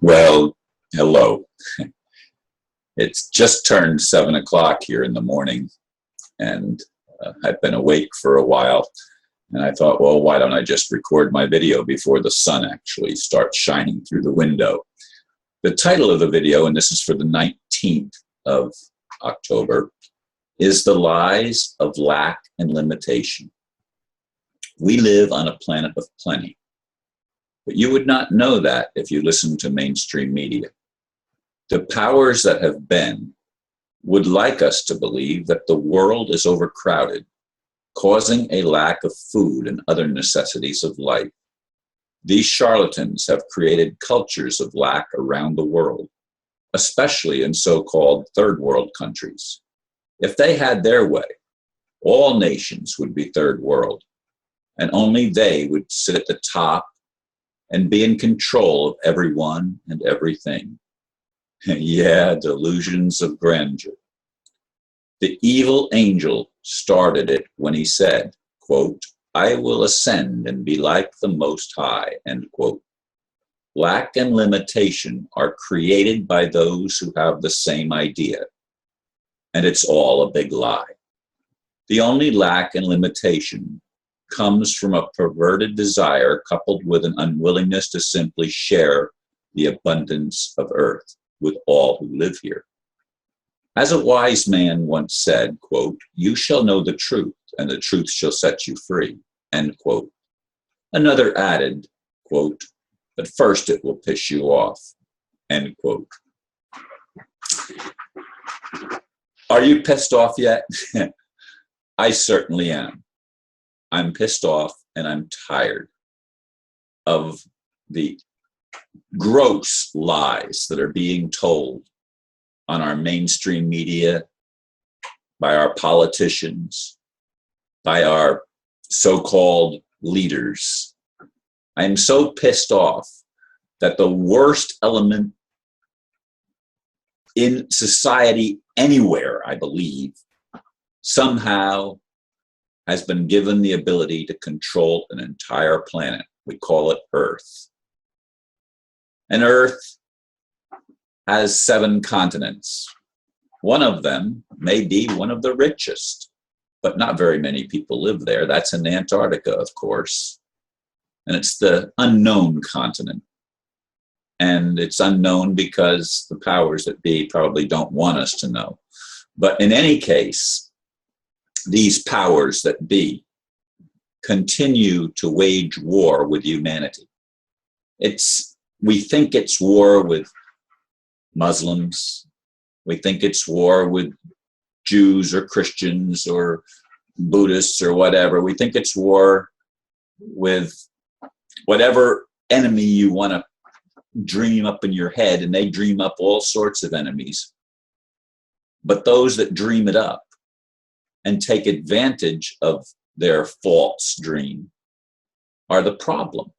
Well, hello. It's just turned 7 o'clock here in the morning, and I've been awake for a while. And I thought, well, why don't I just record my video before the sun actually starts shining through the window? The title of the video, and this is for the 19th of October, is The Lies of Lack and Limitation. We live on a planet of plenty, but you would not know that if you listen to mainstream media. The powers that have been would like us to believe that the world is overcrowded, causing a lack of food and other necessities of life. These charlatans have created cultures of lack around the world, especially in so-called third world countries. If they had their way, all nations would be third world, and only they would sit at the top and be in control of everyone and everything. Yeah, delusions of grandeur. The evil angel started it when he said, quote, "I will ascend and be like the Most High," end quote. Lack and limitation are created by those who have the same idea, and it's all a big lie. The only lack and limitation comes from a perverted desire coupled with an unwillingness to simply share the abundance of earth with all who live here. As a wise man once said, quote, "You shall know the truth, and the truth shall set you free," end quote. Another added, quote, "But first it will piss you off," end quote. Are you pissed off yet? I certainly am. I'm pissed off and I'm tired of the gross lies that are being told on our mainstream media, by our politicians, by our so-called leaders. I am so pissed off that the worst element in society anywhere, I believe, somehow has been given the ability to control an entire planet. We call it Earth. And Earth has 7 continents. One of them may be one of the richest, but not very many people live there. That's in Antarctica, of course. And it's the unknown continent. And it's unknown because the powers that be probably don't want us to know. But in any case, these powers that be continue to wage war with humanity. We think it's war with Muslims. We think it's war with Jews or Christians or Buddhists or whatever. We think it's war with whatever enemy you want to dream up in your head, and they dream up all sorts of enemies. But those that dream it up and take advantage of their false dream are the problem.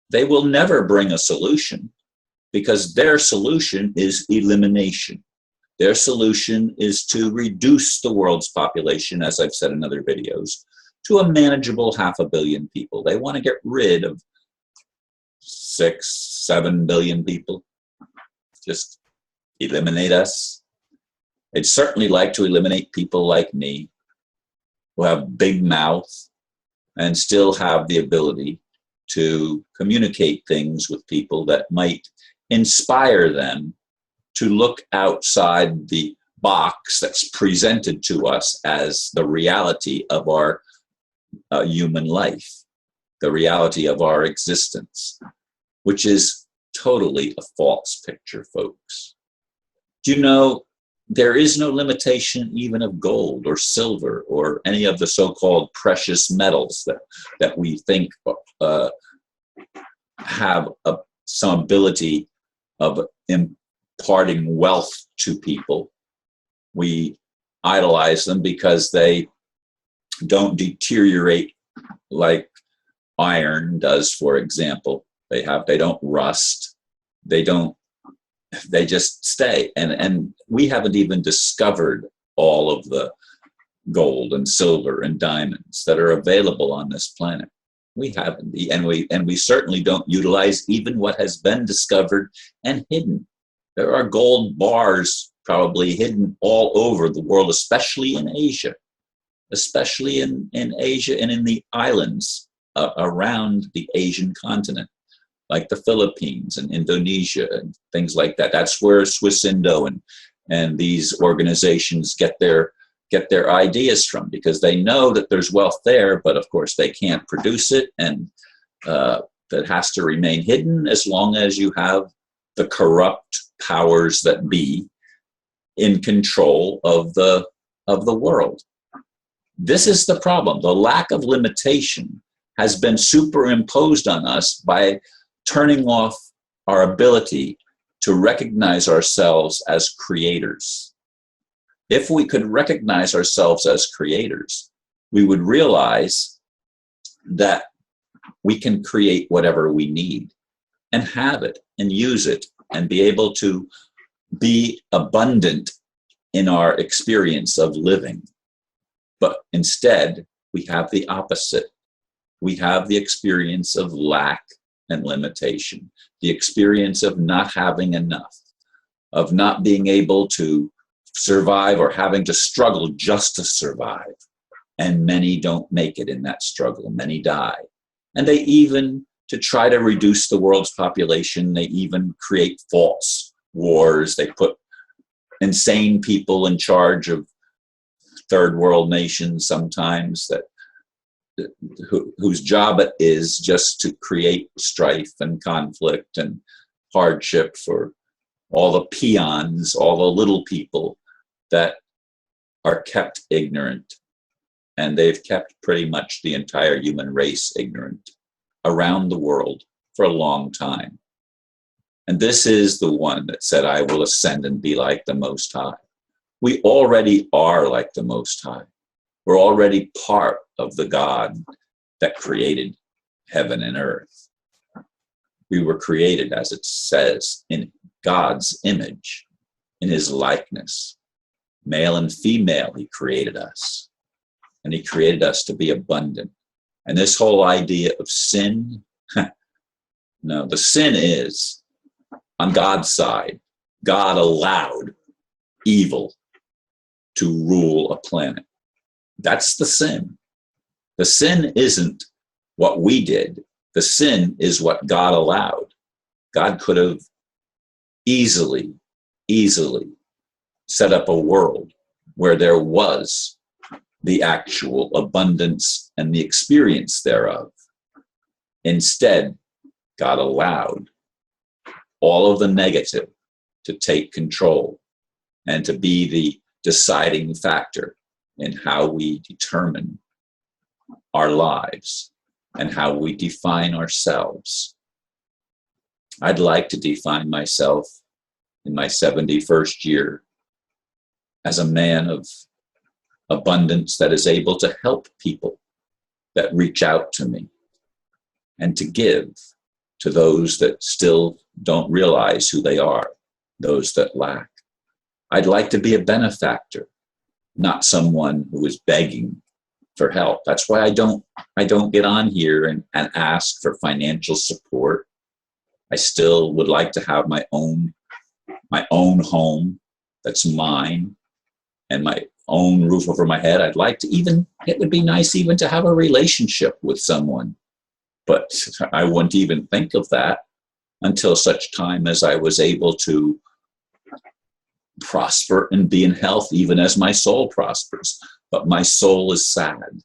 They will never bring a solution because their solution is elimination. Their solution is to reduce the world's population, as I've said in other videos, to a manageable 500 million people. They want to get rid of 6, 7 billion people. Just eliminate us. They'd certainly like to eliminate people like me who have big mouth and still have the ability to communicate things with people that might inspire them to look outside the box that's presented to us as the reality of our human life, the reality of our existence, which is totally a false picture, folks. Do you know there is no limitation even of gold or silver or any of the so-called precious metals that we think have some ability of imparting wealth to people. We idolize them because they don't deteriorate like iron does, for example. They don't rust. They just stay. And we haven't even discovered all of the gold and silver and diamonds that are available on this planet. We haven't, and we certainly don't utilize even what has been discovered and hidden. There are gold bars probably hidden all over the world, especially in Asia, in Asia and in the islands around the Asian continent, like the Philippines and Indonesia and things like that. That's where Swiss Indo and these organizations get their ideas from, because they know that there's wealth there, but of course they can't produce it, and that has to remain hidden as long as you have the corrupt powers that be in control of the world. This is the problem. The lack of limitation has been superimposed on us by turning off our ability to recognize ourselves as creators. If we could recognize ourselves as creators, we would realize that we can create whatever we need and have it and use it and be able to be abundant in our experience of living. But instead, we have the opposite. We have the experience of lack and limitation, the experience of not having enough, of not being able to survive or having to struggle just to survive. And many don't make it in that struggle. Many die. And they even, to try to reduce the world's population, they even create false wars. They put insane people in charge of third world nations sometimes whose job it is just to create strife and conflict and hardship for all the peons, all the little people that are kept ignorant. And they've kept pretty much the entire human race ignorant around the world for a long time. And this is the one that said, I will ascend and be like the Most High. We already are like the Most High. We're already part of the God that created heaven and earth. We were created, as it says, in God's image, in his likeness. Male and female, he created us. And he created us to be abundant. And this whole idea of sin, no, the sin is on God's side. God allowed evil to rule a planet. That's the sin. The sin isn't what we did. The sin is what God allowed. God could have easily set up a world where there was the actual abundance and the experience thereof. Instead, God allowed all of the negative to take control and to be the deciding factor in how we determine our lives and how we define ourselves. I'd like to define myself in my 71st year as a man of abundance that is able to help people that reach out to me and to give to those that still don't realize who they are, those that lack. I'd like to be a benefactor, not someone who is begging for help. That's why I don't get on here and ask for financial support. I still would like to have my own home that's mine and my own roof over my head. I'd like to it would be nice even to have a relationship with someone, but I wouldn't even think of that until such time as I was able to prosper and be in health, even as my soul prospers. But my soul is sad.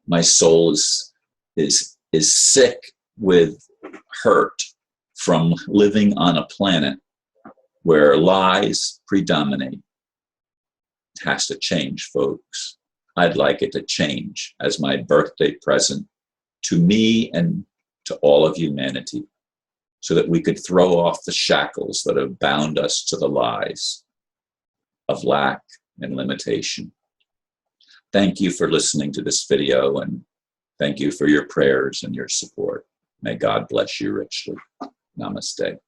My soul is sick with hurt from living on a planet where lies predominate. It has to change, folks. I'd like it to change as my birthday present to me and to all of humanity, so that we could throw off the shackles that have bound us to the lies of lack and limitation. Thank you for listening to this video, and thank you for your prayers and your support. May God bless you richly. Namaste.